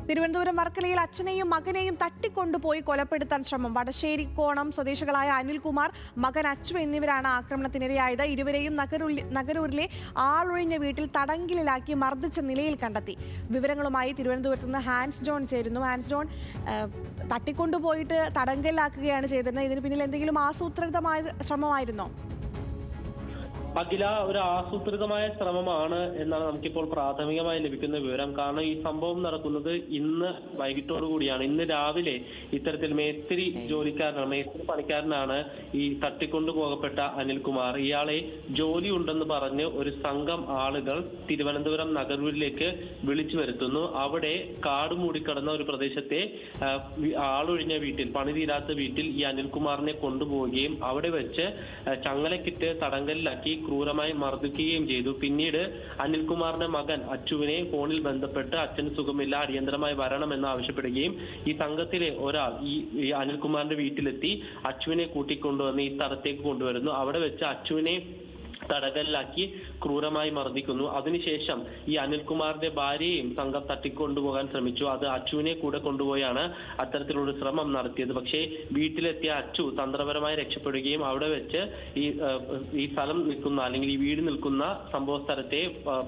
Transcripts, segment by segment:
തിരുവനന്തപുരം വർക്കലയിൽ അച്ഛനെയും മകനെയും തട്ടിക്കൊണ്ടുപോയി കൊലപ്പെടുത്താൻ ശ്രമം. വടശ്ശേരിക്കോണം സ്വദേശികളായ അനിൽകുമാർ, മകൻ അച്ചു എന്നിവരാണ് ആക്രമണത്തിനിരയായത്. ഇരുവരെയും നഗരൂരിലെ ആളൊഴിഞ്ഞ വീട്ടിൽ തടങ്കലിലാക്കി മർദ്ദിച്ച നിലയിൽ കണ്ടെത്തി. വിവരങ്ങളുമായി തിരുവനന്തപുരത്ത് നിന്ന് ഹാൻസ് ജോൺ ചേരുന്നു. ഹാൻസ് ജോൺ, തട്ടിക്കൊണ്ടുപോയിട്ട് തടങ്കലിലാക്കുകയാണ് ചെയ്തിരുന്നത്. ഇതിന് പിന്നിൽ എന്തെങ്കിലും ആസൂത്രിതമായ ശ്രമമായിരുന്നോ? അഖില, ഒരു ആസൂത്രിതമായ ശ്രമമാണ് എന്നാണ് നമുക്കിപ്പോൾ പ്രാഥമികമായി ലഭിക്കുന്ന വിവരം. കാരണം ഈ സംഭവം നടക്കുന്നത് ഇന്ന് വൈകിട്ടോടുകൂടിയാണ്. ഇന്ന് രാവിലെ ഇത്തരത്തിൽ മേസ്തിരി പണിക്കാരനാണ് ഈ തട്ടിക്കൊണ്ടു പോകപ്പെട്ട അനിൽകുമാർ. ഇയാളെ ജോലി ഉണ്ടെന്ന് പറഞ്ഞ് ഒരു സംഘം ആളുകൾ തിരുവനന്തപുരം നഗരൂരിലേക്ക് വിളിച്ചു വരുത്തുന്നു. അവിടെ കാട് മൂടിക്കിടന്ന ഒരു പ്രദേശത്തെ ആളൊഴിഞ്ഞ വീട്ടിൽ, പണി തീരാത്ത വീട്ടിൽ ഈ അനിൽകുമാറിനെ കൊണ്ടുപോവുകയും അവിടെ വെച്ച് ചങ്ങലക്കിട്ട് തടങ്കലിലാക്കി ക്രൂരമായി മർദ്ദിക്കുകയും ചെയ്തു. പിന്നീട് അനിൽകുമാറിന്റെ മകൻ അച്ചുവിനെ ഫോണിൽ ബന്ധപ്പെട്ട് അച്ഛന് സുഖമില്ല, അടിയന്തരമായി വരണമെന്ന് ആവശ്യപ്പെടുകയും ഈ സംഘത്തിലെ ഒരാൾ ഈ അനിൽകുമാറിന്റെ വീട്ടിലെത്തി അച്ചുവിനെ കൂട്ടിക്കൊണ്ടുവന്ന് ഈ സ്ഥലത്തേക്ക് കൊണ്ടുവരുന്നു. അവിടെ വെച്ച് അച്ചുവിനെ തടങ്കലിലാക്കി ക്രൂരമായി മർദ്ദിക്കുന്നു. അതിനുശേഷം ഈ അനിൽകുമാറിന്റെ ഭാര്യയെയും സംഘം തട്ടിക്കൊണ്ടുപോകാൻ ശ്രമിച്ചു. അത് അച്ചുവിനെ കൂടെ കൊണ്ടുപോയാണ് അത്തരത്തിലുള്ള ശ്രമം നടത്തിയത്. പക്ഷേ വീട്ടിലെത്തിയ അച്ചു തന്ത്രപരമായി രക്ഷപ്പെടുകയും അവിടെ വെച്ച് ഈ സ്ഥലം നിൽക്കുന്ന, അല്ലെങ്കിൽ ഈ വീട് നിൽക്കുന്ന സംഭവ സ്ഥലത്തെ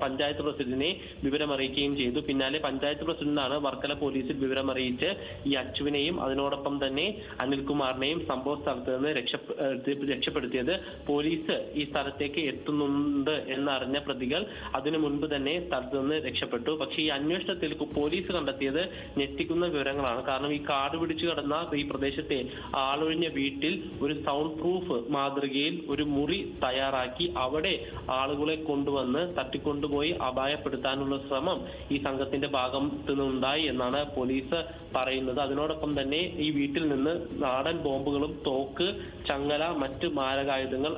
പഞ്ചായത്ത് പ്രസിഡന്റിനെ വിവരമറിയിക്കുകയും ചെയ്തു. പിന്നാലെ പഞ്ചായത്ത് പ്രസിഡന്റാണ് വർക്കല പോലീസിൽ വിവരമറിയിച്ച് ഈ അച്ചുവിനെയും അതിനോടൊപ്പം തന്നെ അനിൽകുമാറിനെയും സംഭവ സ്ഥലത്ത് നിന്ന് രക്ഷപ്പെടുത്തിയത്. പോലീസ് ഈ സ്ഥലത്തേക്ക് എത്തുന്നുണ്ട് എന്നറിഞ്ഞ പ്രതികൾ അതിനു മുൻപ് തന്നെ സ്ഥലത്ത് നിന്ന് രക്ഷപ്പെട്ടു. പക്ഷേ ഈ അന്വേഷണത്തിൽ പോലീസ് കണ്ടെത്തിയത് ഞെട്ടിക്കുന്ന വിവരങ്ങളാണ്. കാരണം ഈ കാട് പിടിച്ചു കിടന്ന ഈ പ്രദേശത്തെ ആളൊഴിഞ്ഞ വീട്ടിൽ ഒരു സൗണ്ട് പ്രൂഫ് മാതൃകയിൽ ഒരു മുറി തയ്യാറാക്കി അവിടെ ആളുകളെ കൊണ്ടുവന്ന് തട്ടിക്കൊണ്ടുപോയി അപായപ്പെടുത്താനുള്ള ശ്രമം ഈ സംഘത്തിന്റെ ഭാഗത്തു നിന്നുണ്ടായി എന്നാണ് പോലീസ് പറയുന്നത്. അതിനോടൊപ്പം തന്നെ ഈ വീട്ടിൽ നിന്ന് നാടൻ ബോംബുകളും തോക്ക്, ചങ്ങല, മറ്റ് മാരകായുധങ്ങൾ,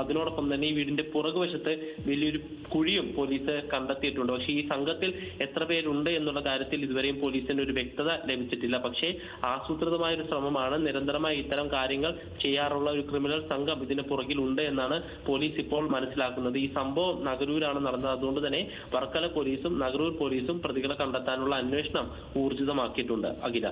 അതിനോടൊപ്പം തന്നെ ഈ വീടിന്റെ പുറകുവശത്ത് വലിയൊരു കുഴിയും പോലീസ് കണ്ടെത്തിയിട്ടുണ്ട്. പക്ഷേ ഈ സംഘത്തിൽ എത്ര പേരുണ്ട് എന്നുള്ള കാര്യത്തിൽ ഇതുവരെയും പോലീസിന് ഒരു വ്യക്തത ലഭിച്ചിട്ടില്ല. പക്ഷേ ആസൂത്രിതമായ ഒരു ശ്രമമാണ്. നിരന്തരമായി ഇത്തരം കാര്യങ്ങൾ ചെയ്യാറുള്ള ഒരു ക്രിമിനൽ സംഘം ഇതിന് പുറകിലുണ്ട് എന്നാണ് പോലീസ് ഇപ്പോൾ മനസ്സിലാക്കുന്നത്. ഈ സംഭവം നഗരൂരാണ് നടന്നത്. അതുകൊണ്ട് തന്നെ വർക്കല പോലീസും നഗരൂർ പോലീസും പ്രതികളെ കണ്ടെത്താനുള്ള അന്വേഷണം ഊർജിതമാക്കിയിട്ടുണ്ട്. അഖില.